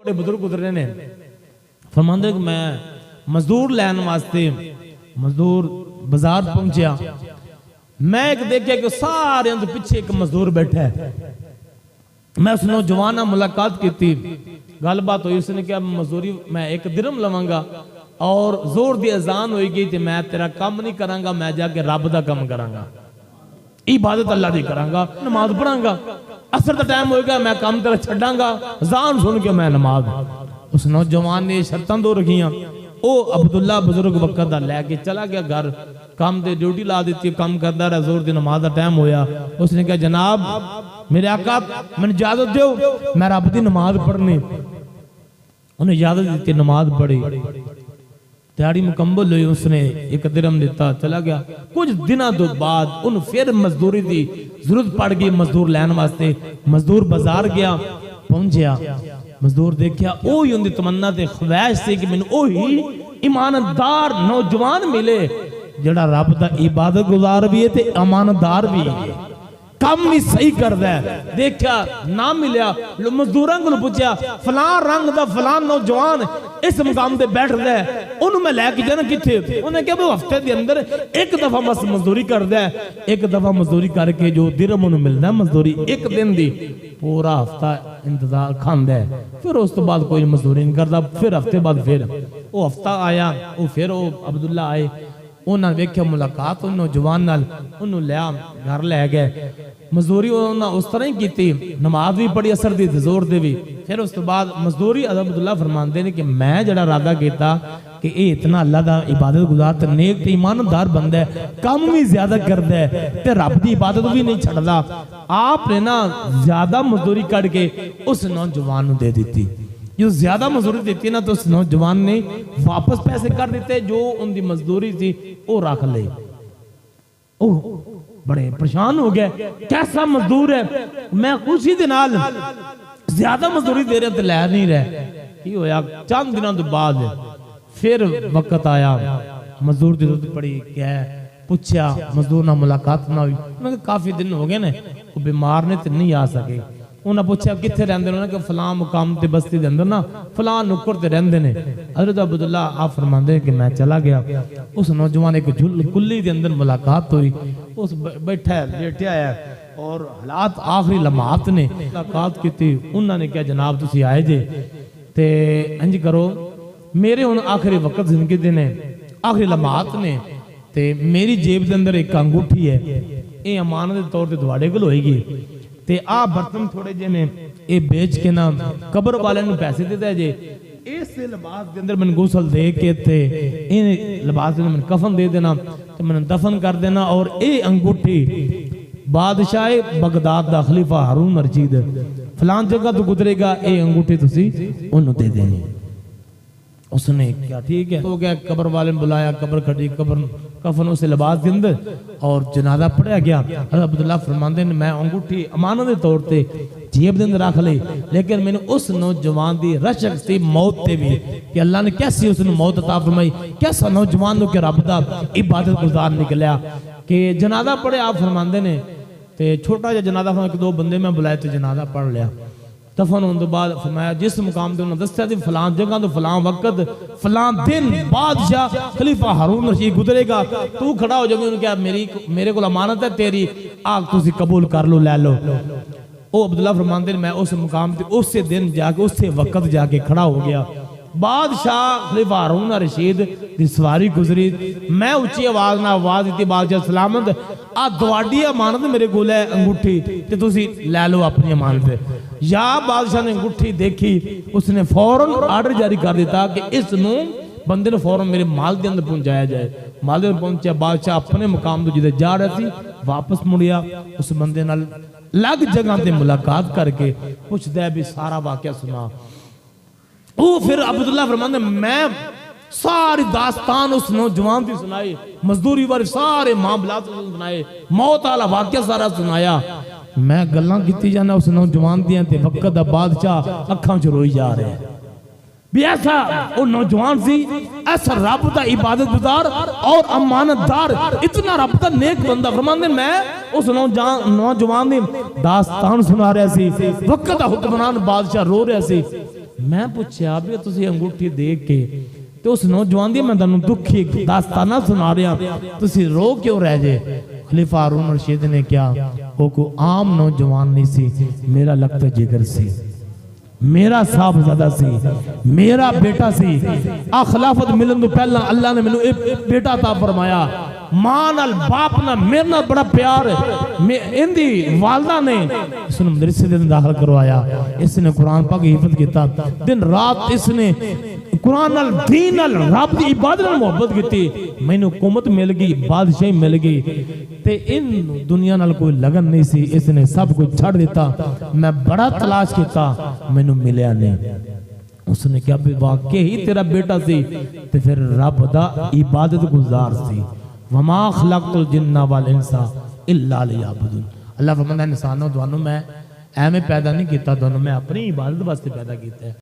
बड़े बुजुर्ग गुजरे ने फरमांदे कि मैं मजदूर लैन वास्ते मजदूर बाजार पहुंचा। मैं एक देखिया कि सारे पिछे एक मजदूर बैठा है। मैं उस नौजवान नाल मुलाकात की, गलबात हुई। उसने कहा मजदूरी मैं 1 दिरहम लवांगा और जोर दी अजान होगी तो मैं तेरा काम नहीं करांगा, मैं जाके रब दा काम करांगा, इबादत अल्लाह दी करांगा, नमाज पढ़ांगा। असर का टाइम होएगा मैं काम तेरा छड़ांगा, अजान सुन के मैं नमाज। उस नौजवान ने शर्तां दो रखियां। ओ अब्दुल्ला बुजुर्ग वक्त दा लैके चला गया घर, काम दे ड्यूटी ला दी, काम करता रहा। जोर दी नमाज का टाइम होया। उसने कहा जनाब मेरे आका मैंने इजाजत दो, मैं रब दी नमाज पढ़नी। उन्हें इजाजत दी, नमाज पढ़ी, दिहाड़ी मुकम्मल हुई। उसने 1 दिरहम दिता, चला गया। कुछ दिनों तो बाद उन फिर मजदूरी की जरूरत पड़ गई मजदूर लैन वास्ते। मजदूर बाजार गया, पहुंचा, मजदूर देखिया ओही उनकी तमन्ना ते ख्वाहिश से कि मैनू ओही ईमानदार नौजवान मिले जड़ा रब दा इबादत गुजार भी है ते अमानदार भी है, काम भी सही करदा है। देखा ना मिलिया, मजदूरां को पूछया फलां रंग दा फलां नौजवान इस मुकाम ते बैठदा है, ओनू मैं लैके जाना किथे? उन्हें कहा वो हफ्ते दे अंदर 1 दफा बस मजदूरी करदा है। 1 दफा मजदूरी करके जो दिरहम ओनू मिलदा है मजदूरी 1 दिन दी, पूरा हफ्ता इंतजार खांदा है। फिर उस तो बाद कोई मजदूरी नहीं करता। फिर हफ्ते बाद फिर वो हफ्ता आया, वो फिर वो अब्दुल्ला आए, उन्होंने वेख्या मुलाकात नौजवान नाल, उन्होंने लिया घर लै गए। मजदूरी उन्होंने उस तरह ही की, नमाज भी पढ़ी असर दी जोर दे भी। फिर उस तो बाद मजदूरी अब्दुल्ला फरमाते हैं कि मैं जड़ा इरादा किया कि ये इतना अल्लाह दा इबादत गुजार ते नेक ते ईमानदार बंदा है, काम भी ज्यादा करता है ते रब दी इबादत भी नहीं छड़दा। आपने ना ज्यादा मजदूरी करके उस नौजवान को दे दी। जो ज्यादा मजदूरी दी ना तो उस नौजवान ने वापस पैसे कर दिते, जो उनकी मजदूरी थी वो रख ली। ओह बड़े परेशान हो गए, कैसा मजदूर है, मैं खुशी दे नाल ज्यादा मजदूरी दे रहा तो लै नहीं रहा। की होया? चंद दिनों तो बाद फिर वक्त आया, मजदूर की जरूरत पड़ी, क्या पूछया, मजदूर ना मुलाकात ना हुई। मैं काफी दिन हो गए ने, वो बीमार ने तो नहीं आ सके। उन्हें पूछा कितने रहंदे ने? कि फलां मुकाम ते बस्ती दे अंदर ना फलां नुक्कर ते रहंदे ने। हज़रत अब्दुल्ला आप फरमांदे कि मैं चला गया। उस नौजवान एक कुल्ली दे अंदर मुलाकात हुई, उस बैठा है लेटिया है और हालात आखिरी लम्हात ने मुलाकात की। उन्होंने कहा जनाब तुसी आए जे ते इंज करो, मेरे हुण आखिरी वक्त जिंदगी दे ने, आखिरी लम्हात ने ते मेरी जेब दे अंदर एक अंगूठी है, ये अमानत के तौर पर तुहाडे कोल होएगी ते आ बर्तन थोड़े जे ने ये बेच के ना कब्र वाले ने पैसे दे दे जे। इस लिबास के अंदर मैंने गुसल दे के ते इन लिबास में मैंने कफन दे देना तो मैंने दफन कर देना। और ये अंगूठी बादशाह बगदाद दा खलीफा हारून रशीद फलां जगह तो गुजरेगा, ये अंगूठी तुसी उन्होंने दे देनी। उसने क्या ठीक है हो गया, कब्र वाले ने बुलाया, कब्र खड़ी, कब्र कफन उस लिबास के अंदर और जनाजा पढ़ा गया। अब्दुल्ला फरमाते ने मैं अंगूठी अमानत के तौर पे जेब के अंदर रख ली, लेकिन मैंने उस नौजवान की रशक सी मौत से भी कि अल्लाह ने कैसी उसने मौत अता फरमाई, कैसा नौजवान के रब दा इबादत गुजार निकलिया कि जनाजा पढ़े। आप फरमाते ने ते छोटा जिहा जनाजा, 1-2 बंदे मैं बुलाए तो जनाजा पढ़ लिया। दफन होने बाद फरमाया जिस मुकाम से उन्होंने दस्या फलां जगह तो फलां वक्त फलां दिन बादशाह खलीफा हारून रशीद गुजरेगा, तू खड़ा हो जाओगे। उन्होंने कहा मेरे को अमानत है तेरी, आग तुसी कबूल कर लो, लै लो। ओ अब्दुल्ला फरमाते मैं उस मुकाम से उस दिन जाके उस वक्त जाके खड़ा हो गया। बादशाह खलीफा हारून रशीद की सवारी गुजरी, मैं उच्ची आवाज ना आवाज दी, बादशाह सलामत आ तुहाडी अमानत मेरे कोल है अंगूठी ते तुसी लै लो अपनी अमानत। या बादशाह ने अंगूठी देखी, उसने फौरन आर्डर जारी कर दिता कि इस बंदे ने फौरन मेरे माल के अंदर पहुंचाया जाए। माल के अंदर पहुंचा, बादशाह अपने मुकाम तो जिधे जा रहा थी वापस मुड़िया, उस बंदे नाल अलग जगह से मुलाकात करके पूछता है भी सारा वाकया सुना। वो फिर अब्दुल्ला फरमाते मैं सारी दास्तान उस नौजवान की सुनाई, मजदूरी बारे सारे मामलात सुनाए, मौत वाला वाकया सारा सुनाया। मैं गल्लां कीती जाना उस नौजवान दियां ते वक्त दा बादशाह अखां च रोई जा रहे भी ऐसा वो नौजवान सी, ऐसा रब दा इबादत गुजार और अमानतदार, इतना रब दा नेक बंदा। फरमांदे मैं उस नौजवान दी दास्तान सुना रहा सी, वक्त दा हुक्मरान बादशाह रो रहा सी। मैं पूछा भी तुसी अंगूठी देख के ते उस नौजवान दी मैं तुहानू दुखी दास्ताना सुना रहा, तुसी रो क्यों रह जे? खलीफा हारून रशीद ने क्या, वो को आम नौजवान नहीं सी, मेरा लगता जिगर सी, मेरा साहबजादा सी, मेरा बेटा सी। आ खिलाफत मिलन तो पहला अल्लाह ने मैनू एक बेटा ता फरमाया, मां नाल बाप नाल मेरे नाल बड़ा प्यार है। इंदी वालदा ने इसने मदरसे दे दाखिल करवाया, इसने कुरान पाक हिफज किया, दिन रात इसने कुरान नाल दीन नाल रब दी इबादत नाल मोहब्बत की। मैनू हुकूमत मिल गई, बादशाही मिल गई, ते इन दुनिया नाल कोई लगन नहीं सी, इसने सब कुछ छड़ दिता। मैं बड़ा तलाश किया, मैनू मिलिया नहीं। उसने क्या भी वाकई ही तेरा बेटा सी, ते फिर रब दा इबादत गुजार सी। वमा खलक़तुल जिन्ना वल इंसा इल्ला लियअबुदून। अल्लाह फरमांदा इंसानों तुहानू मैं एवें पैदा नहीं किया, तुहानू मैं अपनी इबादत वास्ते पैदा किया है।